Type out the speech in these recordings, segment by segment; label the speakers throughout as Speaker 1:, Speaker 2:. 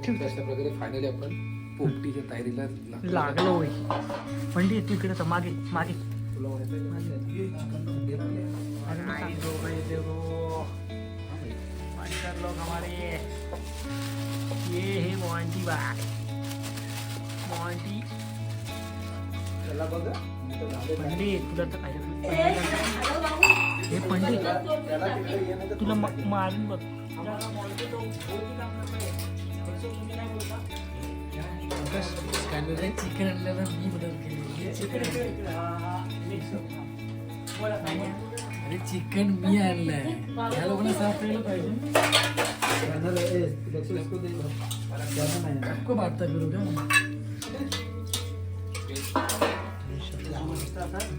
Speaker 1: अशा प्रकारे फायनली आपण पोपटीच्या तयारीला
Speaker 2: लागलो होय. पंडित तू इकडे तर मागे मागे.
Speaker 1: तुला
Speaker 2: अरे नाही दो भाई देखो मास्टर लोग हमारे ये है मोंटी भाई. मोंटी
Speaker 1: त्याला बघा
Speaker 2: पंडित तुला तर काय हे पंडित तुला मारून बघ. चिकन आणल्यावर मी बदल केली. अरे चिकन मी आणलंय या लोकांना सापडायला पाहिजे. आपको बांटता फिरू का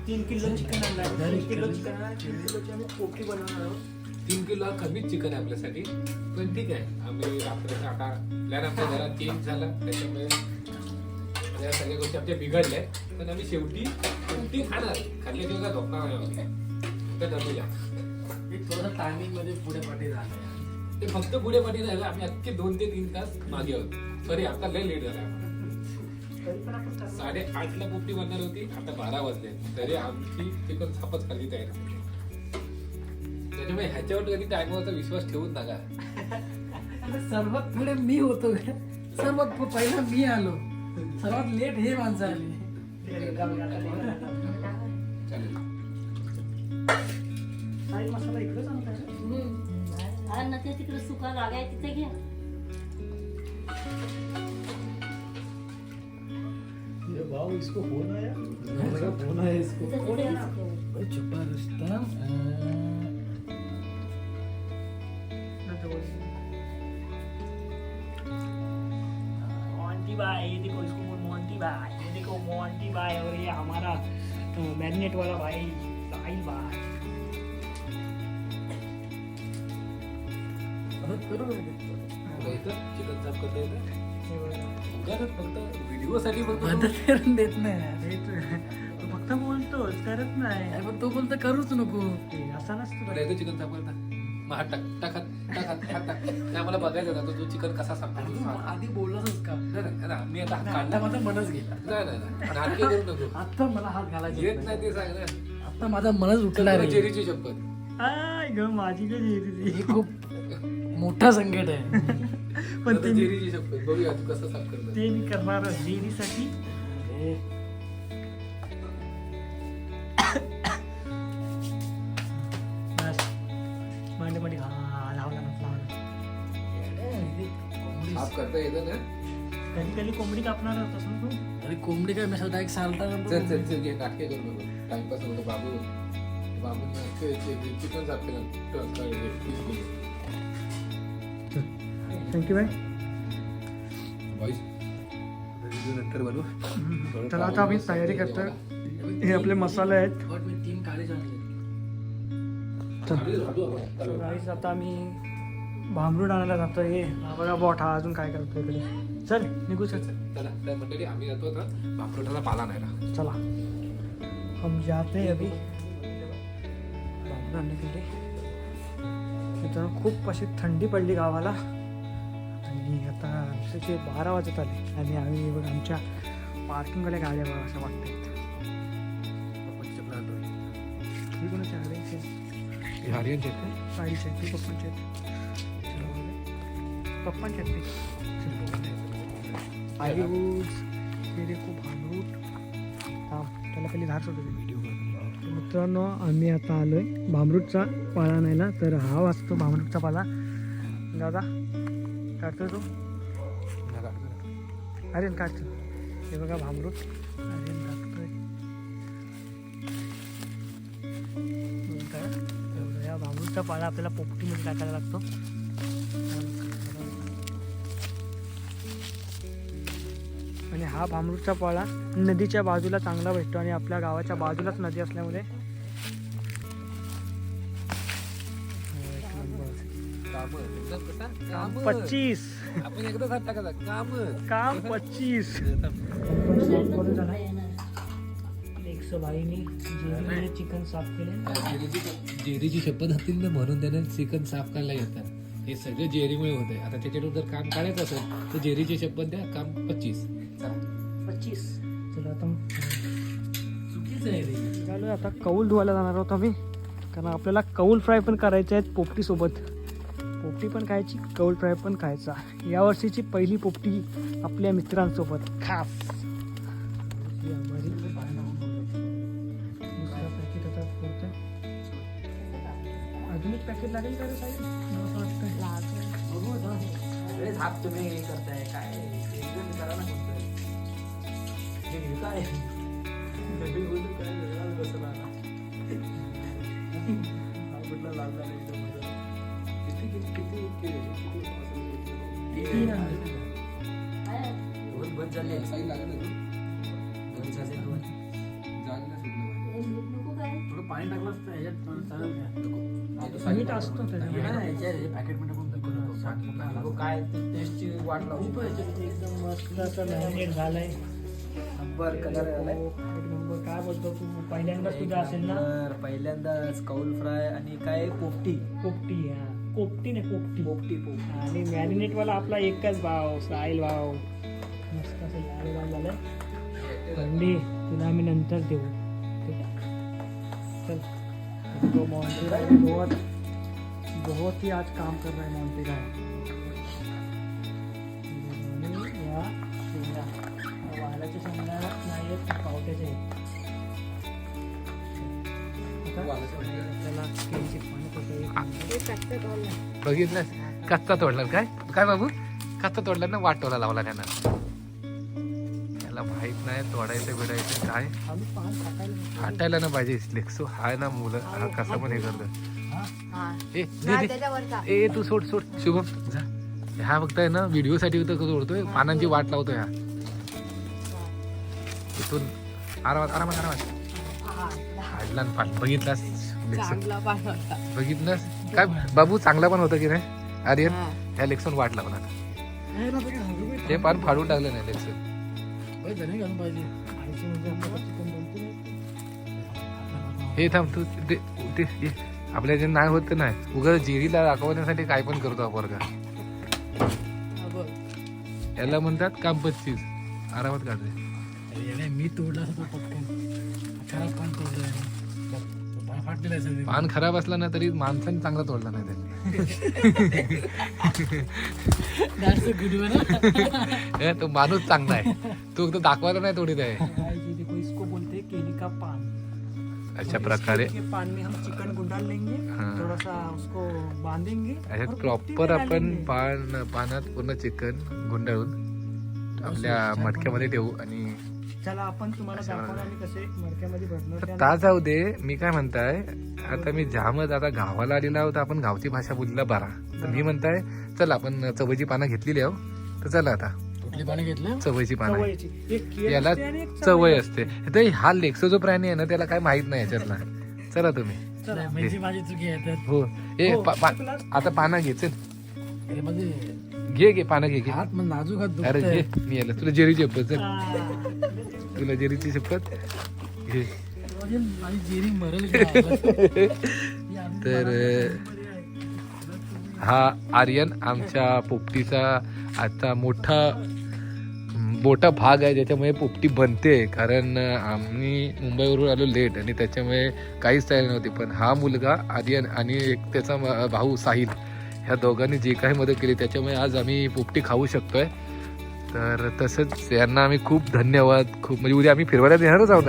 Speaker 2: 3 किलो चिकन आणलाय. 3 किलो चिकन आणलाय. 3 किलोची आम्ही पोपटी बनवणार आहोत.
Speaker 1: 3 किलो कमीच चिकन आहे आपल्यासाठी, पण ठीक आहे. आम्ही रात्रीचा आता प्लॅन आमच्या घरात चेंज झाला, त्याच्यामुळे या सगळ्या गोष्टी आमच्या बिघडल्या. पण आम्ही शेवटी पोपटी खाणार, खाल्ल्याशिवाय काय झोपणार नाही. तर ठरवूया
Speaker 2: थोडं टायमिंग मध्ये पुढे पाठी झालं.
Speaker 1: ते फक्त पुढे पाठी झालं. आम्ही अख्खे 2 ते 3 तास मागे आहोत. सॉरी आता लय लेट झाला. 8:30ला पोपटी बनणार होती, आता 12 वाजले तरी आमची चिकन छापच खाल्ली तयार. त्याच्यामुळे ह्याच्यावर कधी टायमावरचा विश्वास ठेवून नका.
Speaker 2: सर्वात पुढे मी होतो. सर्वात पहिला मी आलो. सर्वात लेट हे माणसं आली.
Speaker 1: चालेल.
Speaker 2: मसाला इकडे सांगताय
Speaker 3: ना ते तिकडे सुका जागा आहे तिथे घ्या.
Speaker 4: ये भाव इसको फोन आया, मेरा फोन आया इसको.
Speaker 2: छुपा रुस्तम मोंटी भाई. ये देखो इसको मोंटी भाई. ये देखो मोंटी भाई और ये हमारा मैग्नेट वाला भाई साहिल भाई.
Speaker 1: तुला इथं चिकन साफ करता येतं? उगाच फक्त व्हिडिओसाठी
Speaker 2: मदत करून देत नाही. तू फक्त बोलतोच करत नाही. पण तो बोलतो करूच नको. असा नसतो.
Speaker 1: तुला येतं चिकन साफ करता? मग हात टाक टाक हात टाक हात हात टाक. ते आम्हाला बघायचं होतं तू चिकन कसा साफ करतो.
Speaker 2: आधी बोललाच का?
Speaker 1: मी आता हात
Speaker 2: आता
Speaker 1: काढला.
Speaker 2: माझा मनच गेला.
Speaker 1: नाही नाही पण हात काय करू नको.
Speaker 2: आता मला हात घालायचा
Speaker 1: येत नाही ते सांग ना.
Speaker 2: आता माझा मनच उठला रे.
Speaker 1: चेरीची शपथ.
Speaker 2: आय ग माझी हे खूप मोठा संकट आहे. पण
Speaker 1: आता चेरीची शपथ. बघूया तू कसं साफ करतो.
Speaker 2: ते मी करणार जेरीसाठी. मांडे हा लावला
Speaker 1: साफ करता येतं ना.
Speaker 2: कधी कधी कोंबडी कापणार होतास ना तू? अरे कोंबडी काय मी स्वतः एक सालटा
Speaker 1: चल चल चल घे नाटके करू नको. टाइमपास होतो. बाबूने चिकन साफ केलं.
Speaker 2: Thank you bye.
Speaker 1: वॉइस नंतर बोलू.
Speaker 2: चला आता आम्ही तयारी करतोय. हे आपले मसाले आहेत. गाईस आता आम्ही भांबरूड आणायला जातो. हे बघा बॉट हा अजून काय करतोय इकडे. चल निघू चल.
Speaker 1: चला तर मंडळी आम्ही जातो आता भांबरुटाला पाला नाही.
Speaker 2: चला हम जाते अभी भांबरूड आणणे के लिए. मित्रांनो खूप अशी थंडी पडली गावाला आणि आता आमचे 12 वाजत आले आणि आम्ही बघ आमच्या पार्किंगवाल्या गाड्या बघा असं वाटतात. ही कोणाच्या
Speaker 1: हरियाणचे
Speaker 2: साडीचे आहेत पप्पांचे पप्पांचे आहेत. आयुष ते देखो भांबरूट. हा त्याला पहिली धार सोडतो व्हिडिओ. मित्रांनो आम्ही आता आलोय भांबरूटचा पाला आणायला. तर हा वाजतो भांबरूटचा पाला. दादा काढतोय तो? आर्यन काढतो. हे बघा भांबरूट आर्यन काढतोय. या भांबरूटचा पाला आपल्याला पोपटीमध्ये टाकायला लागतो. आणि हा भांबरूटचा पाला नदीच्या बाजूला चांगला भेटतो आणि आपल्या गावाच्या बाजूलाच नदी असल्यामुळे 25
Speaker 1: आपण एकदा हात टाकायचा
Speaker 2: काम 25. भाईनी चिकन साफ केले.
Speaker 1: जेरीची शपथ असतील ना म्हणून त्याने चिकन साफ करायला येतात. हे सगळं जेरीमुळे होत आहे. आता त्याच्यावर जर काम काढायचं असेल तर जेरीची शपथ द्या, काम 25.
Speaker 2: 25. चला आता
Speaker 1: चुकीचं आहे रे.
Speaker 2: निघालो आता कौल धुवायला जाणार आहोत आम्ही, कारण आपल्याला कौल फ्राय पण करायचे आहेत पोपटीसोबत. पोपटी पण खायची, कौल फ्राय पण खायचा. यावर्षीची पहिली पोपटी आपल्या मित्रांसोबत खास. ही आम्हाला दुसरा पॅकेट आता पुरतं. अजून एक पॅकेट लागेल का रे साहेब? मला असं वाटतं.
Speaker 4: बघू आता. सगळेच हात तुम्ही हे करताय काय एकदम करा ना कोणतं. हे काय नवीन बोलू काय वेगळाच बसला ना. हा कुठला लागला नाही एकदम मजा. किती दोन बंद झाले. दोन झाले दोन.
Speaker 3: नको काय
Speaker 4: थोडं पाणी टाकलं असतं ह्याच्यात पण चालेल का?
Speaker 2: मीठ असतो त्याच्यामध्ये.
Speaker 4: पॅकेटमध्ये पण काय टेस्टची वाट लावू.
Speaker 2: एकदम मस्त असं मॅरिनेट झालंय.
Speaker 4: नंबर कलर आलाय.
Speaker 2: एक नंबर. काय बोलतो तू? पहिल्यांदाच तुझं असेल ना?
Speaker 4: पहिल्यांदाच कौल फ्राय आणि काय पोपटी.
Speaker 2: पोपटी. हा पोपटी नाही, पोपटी.
Speaker 4: पोपटी पोपटी.
Speaker 2: आणि मॅरिनेट वाला आपला एकच भाव, साहिल भाव. मस्त असं लाल लाल झालं. अंडी तुला आम्ही नंतर देऊ. ठीक आहे? चल. तो मॉन्टी राय बहुत ही आज काम कर रहा है मॉन्टी राय. आणि या शेंगा वालाच्या शेंगा नाही आहेत, पावट्याच्या आहेत. त्याला केळीची पानं पकडली.
Speaker 1: बघितलं कच्चा तोडला काय काय बाबू? कच्चा तोडला ना, वाटोला लावला त्यांना. त्याला माहित नाही तोडायचं बिडायचं काय.
Speaker 2: आम्ही पान
Speaker 1: फाटायला ना पाहिजे. लेक्सो हाय ना मुलं, हा कसा पण हे करतो. ए दे. ए तू सोड सोड शुभम जा. हा फक्त आहे ना व्हिडिओ साठी तोडतोय, पानांची वाट लावतोय हा. इथून आरामात आरामात आरामात हाडला ना पान. बघितलास बघितलंस काय बाबू? चांगला पण होता की नाही आर्यन? ह्या लेक्सन वाट लावला. ते पान फाडून टाकलं नाही लेक्सन. हे थांब तू ते आपल्या जे नाही होत नाही उगाच जेरीला दाखवण्यासाठी काय पण करतो आपण का. याला म्हणतात काम 25. आरामात काढते.
Speaker 4: मी तोडला होता पटकन. खराब पान तोडलं.
Speaker 1: पान खराब असला ना तरी माणसाने चांगला तोडला नाही त्याने. तो माणूस चांगला आहे, तो दाखवायला नाही तोडीत आहे.
Speaker 2: इसको बोलते हैं केली का पान.
Speaker 1: अशा प्रकारे
Speaker 2: के पान में हम चिकन गुंडाल लेंगे, थोड़ा सा उसको बांधेंगे.
Speaker 1: अशा प्रॉपर आपण पानात पूर्ण चिकन गुंडाळून आपल्या मटक्यामध्ये ठेवू. आणि
Speaker 2: चला आपण तुम्हाला दाखवणार आम्ही कसे मडक्यामध्ये भरणार.
Speaker 1: ता जाऊ दे. मी काय म्हणताय, आता मी जामच आता गावाला आलेला आहोत, आपण गावची भाषा बोलला बरा. तर मी म्हणताय चला आपण चवळीची पानं घेतलेली आहो, तर चला आता
Speaker 4: कुठली पाणी घेतलं?
Speaker 1: चवळीची पानं.
Speaker 2: चवळीची. एक केळ
Speaker 1: याला
Speaker 2: असते आणि एक
Speaker 1: चवळी असते. तर हा लेक्सो जो प्राणी आहे ना त्याला काय माहित नाही याच्यातला. चला तुम्ही.
Speaker 2: चला.
Speaker 4: म्हणजे माझी चुकी आहे तर.
Speaker 1: हो ए
Speaker 2: हो,
Speaker 1: आता पानं घे. चल
Speaker 4: अरे म्हणजे
Speaker 1: घे पानं घे.
Speaker 4: हात मग नाजूक हात
Speaker 1: अरे
Speaker 4: दुखतंय.
Speaker 1: घे. मी याला तुला जेरीची शपथ. चल
Speaker 2: आ,
Speaker 1: तुला जेरीची शपथ घे.
Speaker 4: म्हणजे माझी जेरी मरेल का?
Speaker 1: तर हा आर्यन आमच्या पोपटीचा आता मोठा भाग आहे, ज्याच्यामुळे पोपटी बनते. कारण आम्ही मुंबईवरून आलो लेट आणि त्याच्यामुळे काहीच तयारी नव्हती. पण हा मुलगा आर्यन आणि एक त्याचा भाऊ साहिल, ह्या दोघांनी जे काही मदत केली त्याच्यामुळे आज आम्ही पोपटी खाऊ शकतोय. तर तसंच यांना आम्ही खूप धन्यवाद. खूप म्हणजे उद्या आम्ही फिरवायला येणारच आहोत.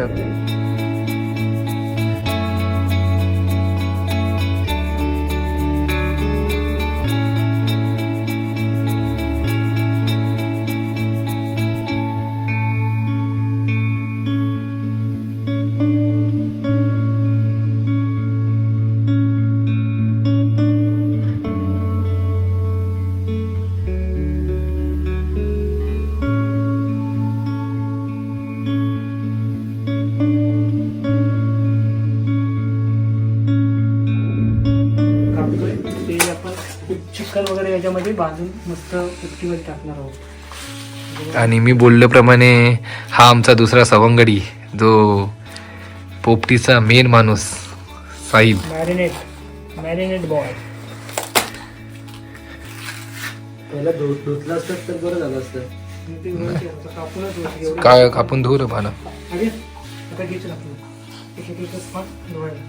Speaker 2: चिकन वगैरे याच्यामध्ये बांधून मस्त पोपटीमध्ये टाकणार आहोत.
Speaker 1: आणि मी बोलल्याप्रमाणे हा आमचा दुसरा सवंगडी, जो पोपटीचा मेन माणूस साहिल.
Speaker 2: Marinate boy.
Speaker 4: पहिला धुतलं असतं तर बरं झालं असतं.
Speaker 2: ते व्यवस्थित आता कापूनच होतं एवढं.
Speaker 1: काय कापून धुर पाना
Speaker 2: अरे आता घ्यायचं आपलं एक स्पॉट धुवायला.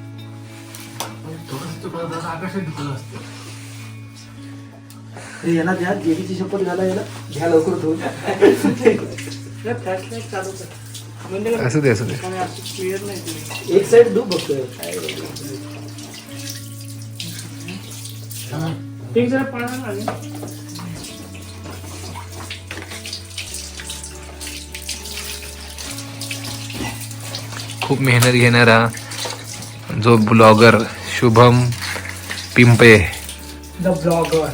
Speaker 4: आकाशात धुतलं असतं. हे याला द्या, देवीची शपथ घाला याला. घ्या लवकर धुवून.
Speaker 2: फ्लॅशलाईट चालू कर म्हणजे
Speaker 1: असू दे असू दे.
Speaker 2: क्लिअर नाही तुला.
Speaker 4: एक साइड धु बघ काय.
Speaker 2: एक जरा पाळा लागेल.
Speaker 1: खूप मेहनत घेणारा जो blogger Shubham Pimpe.
Speaker 2: The blogger.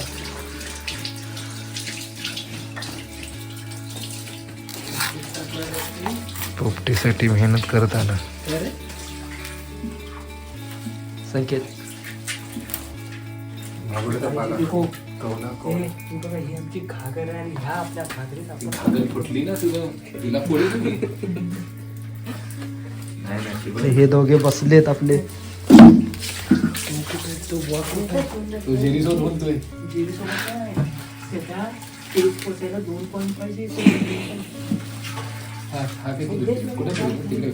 Speaker 1: पोपटीसाठी मेहनत करत आला.
Speaker 4: संकेत
Speaker 2: ही आमची घागर आहे आणि ह्या आपल्या घागरीत आपण
Speaker 1: फुटली ना तुझं तिला पुढे
Speaker 4: हे दोघे बसलेत आपले.
Speaker 2: तो
Speaker 1: तो जेरीसोबत बोलतोय.
Speaker 2: त्याच्या एक पोट्याला 2.5
Speaker 1: हा ते कुठे तिकडे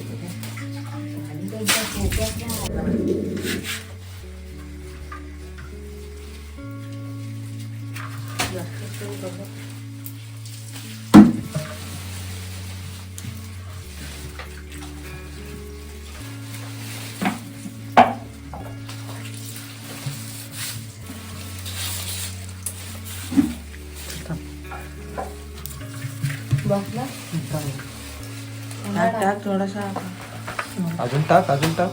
Speaker 3: टाक थोडासा.
Speaker 4: अजून टाक अजून टाक.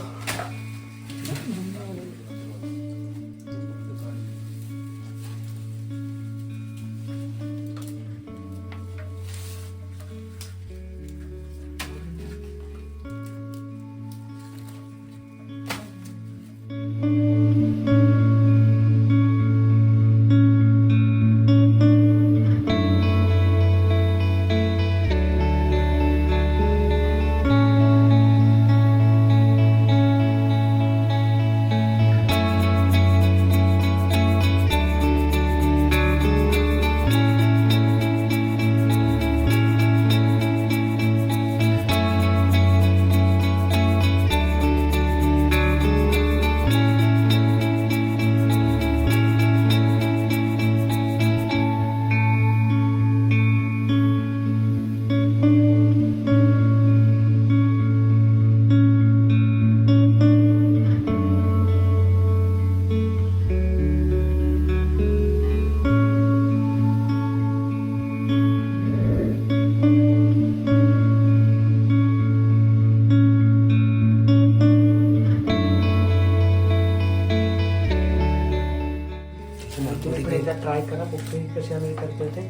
Speaker 2: ट्राय करा पोपटी कशी आम्ही करतो ते.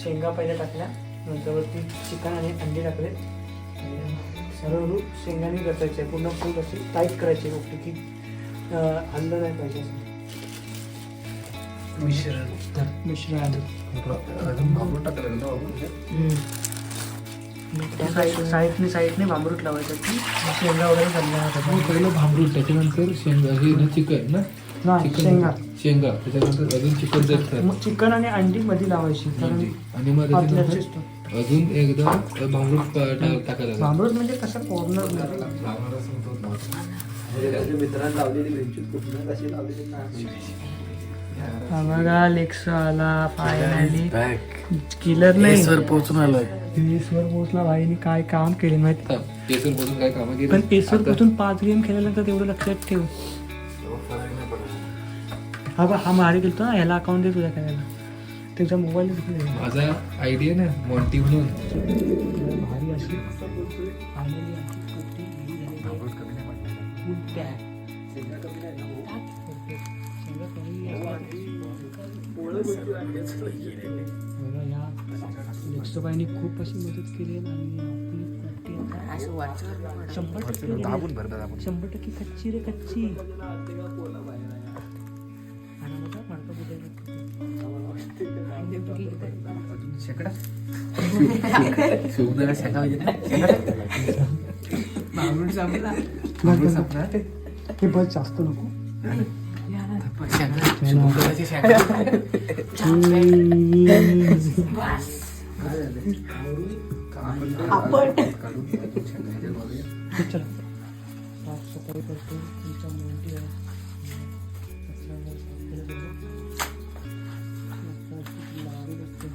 Speaker 2: शेंगा पहिले टाकल्या, नंतरवरती चिकन आणि अंडी टाकले. सर्व शेंगाने रचायचे पूर्ण फुल अशी टाईट करायची पोपटी की हल्लं नाही पाहिजे असं. मिश्रण साईडने भांबरूट लावायचं की शेंगा वगैरे घालणार.
Speaker 1: पहिलं भांबरूट त्याच्यानंतर शेंगा हे ना चिकन ना
Speaker 2: नाही शेंगा
Speaker 1: शेंगा त्याच्यानंतर अजून चिकन जर
Speaker 2: मग चिकन आणि अंडी मध्ये लावायची कारण
Speaker 1: आणि मग
Speaker 2: आतल्यात
Speaker 1: त्याच्यानंतर
Speaker 2: शिजतो.
Speaker 1: अजून एकदा भांबरूट टाकायला
Speaker 2: भांबरूट म्हणजे कसं कॉर्नर
Speaker 4: मित्रांनी लावलेली वेलची कुठून कशी लावलेली
Speaker 2: बघा लेक्स आला फायनली. किलर नाही
Speaker 4: पोहोचून आलोय.
Speaker 2: पेसवर पोहोचला भाईनी. काय काम केले माहिती
Speaker 1: केसर पासून काय कामं केली
Speaker 2: पण पेसवर पोहोचून 5 गेम खेळल्यानंतर तेवढं लक्षात ठेव. हा बा हा मारे गेलतो ना ह्याला अकाउंट दे तुझ्या करायला त्याचा मोबाईल
Speaker 1: माझा आयडिया ना मॉन्टी म्हणून
Speaker 2: भारी अशी आलेली लेक्सोबाईंनी खूप अशी मदत केली आणि आपली कुट्टी 100% कच्ची रे कच्ची. हे बस जास्त नको
Speaker 1: शिवरायाची शेंगा.
Speaker 2: चला साफसफाई करतो तुमच्या मुलगी आहे कचरा वगैरे साफ केलं पाहिजे. लाडू बघतो.